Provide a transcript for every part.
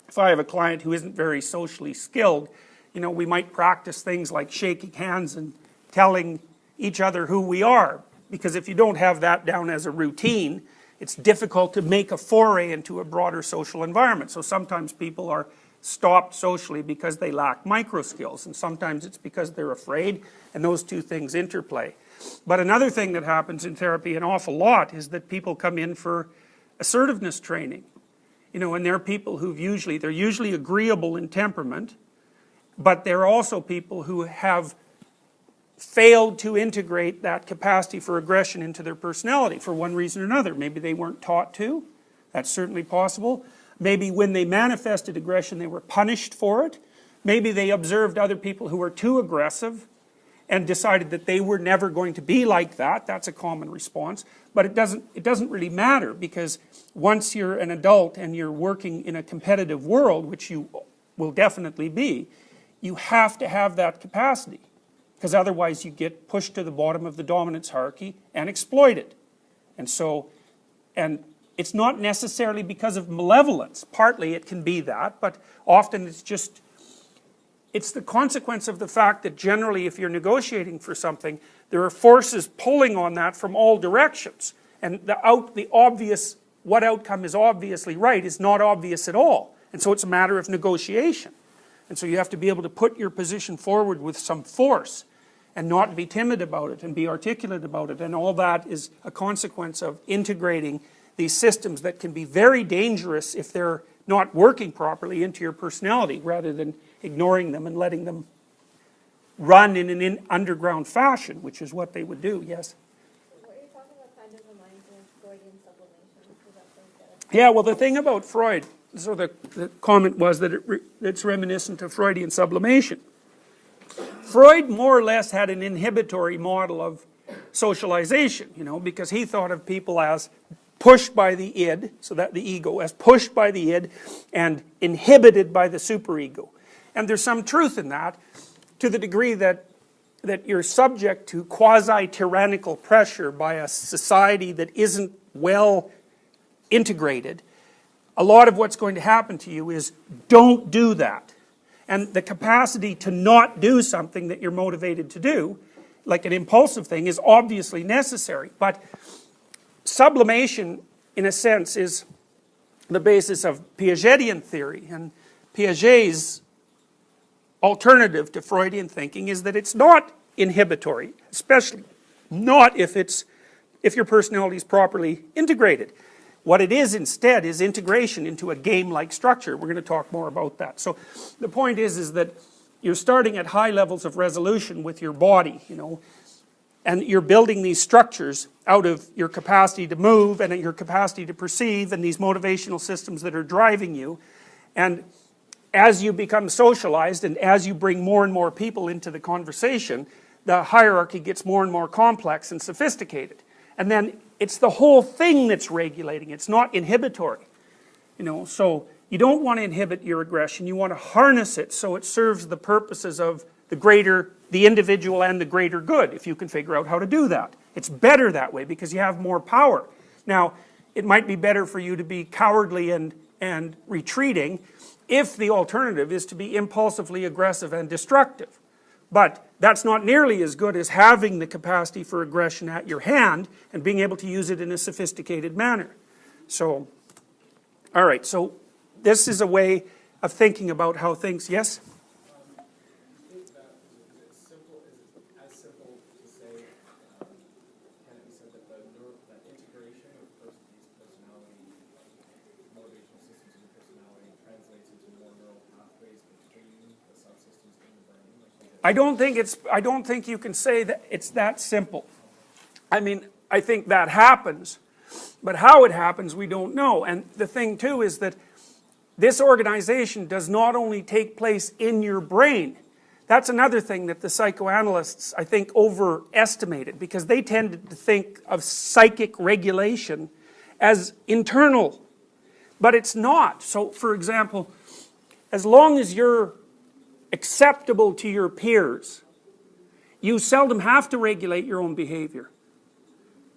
if I have a client who isn't very socially skilled, you know, we might practice things like shaking hands and telling each other who we are. Because if you don't have that down as a routine, it's difficult to make a foray into a broader social environment. So sometimes people are stopped socially because they lack micro skills, and sometimes it's because they're afraid, and those two things interplay. But another thing that happens in therapy an awful lot is that people come in for assertiveness training. You know, and they're people who've they're usually agreeable in temperament, but they're also people who have failed to integrate that capacity for aggression into their personality for one reason or another. Maybe they weren't taught to. That's certainly possible. Maybe when they manifested aggression, they were punished for it. Maybe they observed other people who were too aggressive and decided that they were never going to be like that. That's a common response. But it doesn't really matter, because once you're an adult and you're working in a competitive world, which you will definitely be, you have to have that capacity. Because otherwise you get pushed to the bottom of the dominance hierarchy and exploited. And so, and it's not necessarily because of malevolence. Partly it can be that, but often it's the consequence of the fact that generally if you're negotiating for something, there are forces pulling on that from all directions. And what outcome is obviously right is not obvious at all. And so it's a matter of negotiation. And so you have to be able to put your position forward with some force and not be timid about it and be articulate about it. And all that is a consequence of integrating these systems that can be very dangerous if they're not working properly into your personality, rather than ignoring them and letting them run in an underground fashion, which is what they would do. Yes? What you're talking about kind of reminds me of Freudian sublimation. Is that so good? Yeah, well, the thing about Freud, so the comment was that it's reminiscent of Freudian sublimation. Freud more or less had an inhibitory model of socialization, you know, because he thought of people as pushed by the id, so that the ego, as pushed by the id and inhibited by the superego. And there's some truth in that, to the degree that you're subject to quasi-tyrannical pressure by a society that isn't well integrated. A lot of what's going to happen to you is, don't do that. And the capacity to not do something that you're motivated to do, like an impulsive thing, is obviously necessary. But sublimation, in a sense, is the basis of Piagetian theory. And Piaget's alternative to Freudian thinking is that it's not inhibitory, especially not if your personality is properly integrated. What it is instead is integration into a game-like structure. We're going to talk more about that. So the point is that you're starting at high levels of resolution with your body, you know, and you're building these structures out of your capacity to move and your capacity to perceive and these motivational systems that are driving you. And as you become socialized and as you bring more and more people into the conversation, the hierarchy gets more and more complex and sophisticated. And then it's the whole thing that's regulating. It's not inhibitory. You know, so you don't want to inhibit your aggression. You want to harness it so it serves the purposes of the individual and the greater good, if you can figure out how to do that. It's better that way because you have more power. Now, it might be better for you to be cowardly and retreating if the alternative is to be impulsively aggressive and destructive. But that's not nearly as good as having the capacity for aggression at your hand and being able to use it in a sophisticated manner. So, all right, so this is a way of thinking about how things, yes? Is it as simple to say, can it be said that that integration of these personality, motivational systems in your personality translates into more neural pathways between the subsystems in the brain? I don't think you can say that it's that simple. I mean, I think that happens, but how it happens we don't know. And the thing too is that this organization does not only take place in your brain. That's another thing that the psychoanalysts, I think, overestimated, because they tended to think of psychic regulation as internal, but it's not. So, for example, as long as you're acceptable to your peers, you seldom have to regulate your own behavior,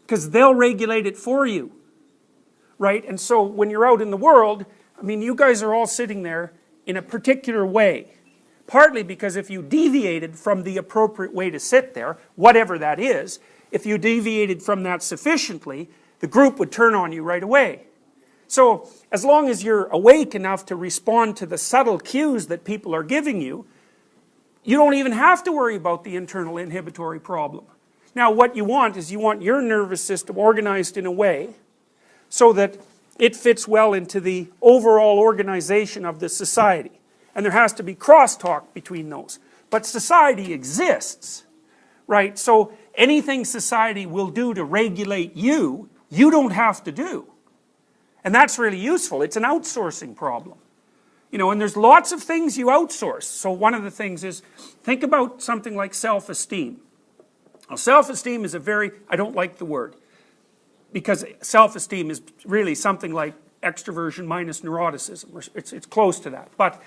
because they'll regulate it for you, right? And so when you're out in the world, I mean, you guys are all sitting there in a particular way. Partly because if you deviated from the appropriate way to sit there, whatever that is, if you deviated from that sufficiently, the group would turn on you right away. So as long as you're awake enough to respond to the subtle cues that people are giving you, you don't even have to worry about the internal inhibitory problem. Now what you want is you want your nervous system organized in a way so that it fits well into the overall organization of the society. And there has to be crosstalk between those. But society exists, right? So anything society will do to regulate you, you don't have to do. And that's really useful. It's an outsourcing problem. You know, and there's lots of things you outsource. So one of the things is, think about something like self-esteem. Now, self-esteem is a very, I don't like the word, because self-esteem is really something like extroversion minus neuroticism. It's close to that. But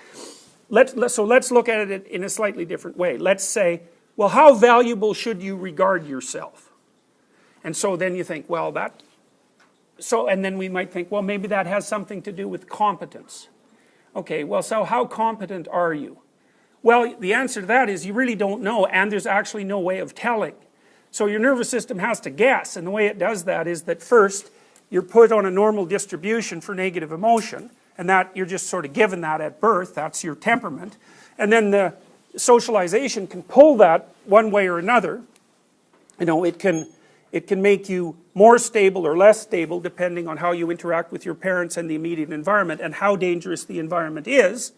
let's look at it in a slightly different way. Let's say, well, how valuable should you regard yourself? And so then you think, well, and then we might think, well, maybe that has something to do with competence. Okay, well, so how competent are you? Well, the answer to that is you really don't know, and there's actually no way of telling. So your nervous system has to guess, and the way it does that is that first, you're put on a normal distribution for negative emotion, and that you're just sort of given that at birth, that's your temperament. And then the socialization can pull that one way or another. You know, it can make you more stable or less stable depending on how you interact with your parents and the immediate environment and how dangerous the environment is.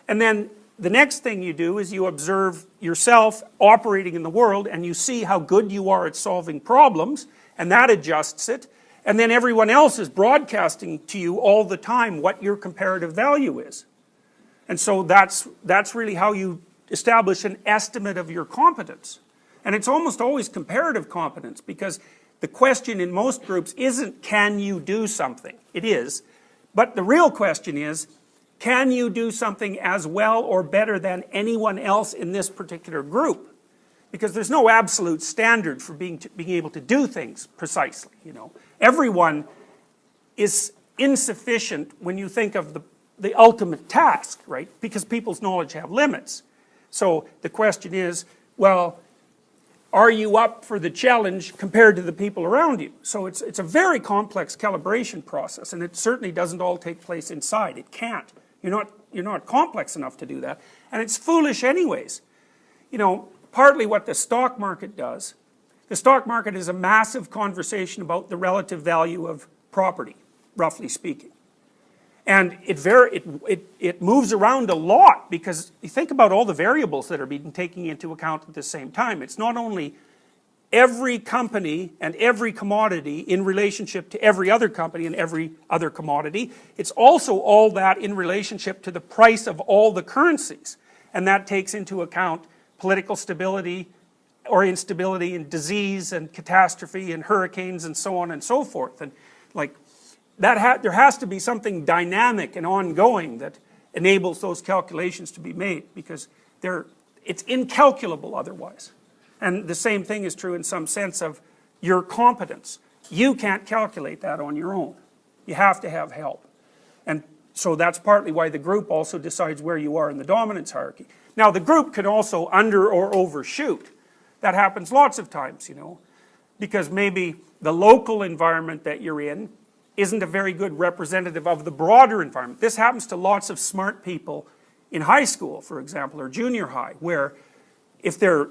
And then the next thing you do is you observe yourself operating in the world and you see how good you are at solving problems, and that adjusts it. And then everyone else is broadcasting to you all the time what your comparative value is. And so that's really how you establish an estimate of your competence. And it's almost always comparative competence, because the question in most groups isn't, can you do something? It is. But the real question is, can you do something as well or better than anyone else in this particular group? Because there's no absolute standard for being able to do things precisely, you know. Everyone is insufficient when you think of the ultimate task, right? Because people's knowledge have limits. So the question is, well, are you up for the challenge compared to the people around you? So it's a very complex calibration process, and it certainly doesn't all take place inside. It can't. You're not complex enough to do that. And it's foolish anyways. You know, partly what the stock market does, the stock market is a massive conversation about the relative value of property, roughly speaking. And it moves around a lot, because you think about all the variables that are being taken into account at the same time. It's not only every company and every commodity in relationship to every other company and every other commodity. It's also all that in relationship to the price of all the currencies. And that takes into account political stability or instability and disease and catastrophe and hurricanes and so on and so forth. And like, there has to be something dynamic and ongoing that enables those calculations to be made, because it's incalculable otherwise. And the same thing is true in some sense of your competence. You can't calculate that on your own. You have to have help. And so that's partly why the group also decides where you are in the dominance hierarchy. Now the group can also under or overshoot. That happens lots of times, you know, because maybe the local environment that you're in isn't a very good representative of the broader environment. This happens to lots of smart people in high school, for example, or junior high, where if they're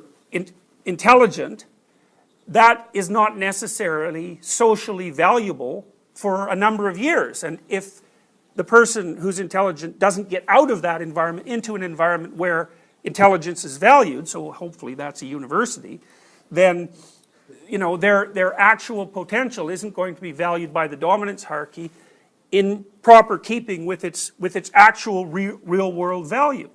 intelligent, that is not necessarily socially valuable for a number of years. And if the person who's intelligent doesn't get out of that environment into an environment where intelligence is valued, so hopefully that's a university, then you know, their actual potential isn't going to be valued by the dominance hierarchy in proper keeping with its actual real world value.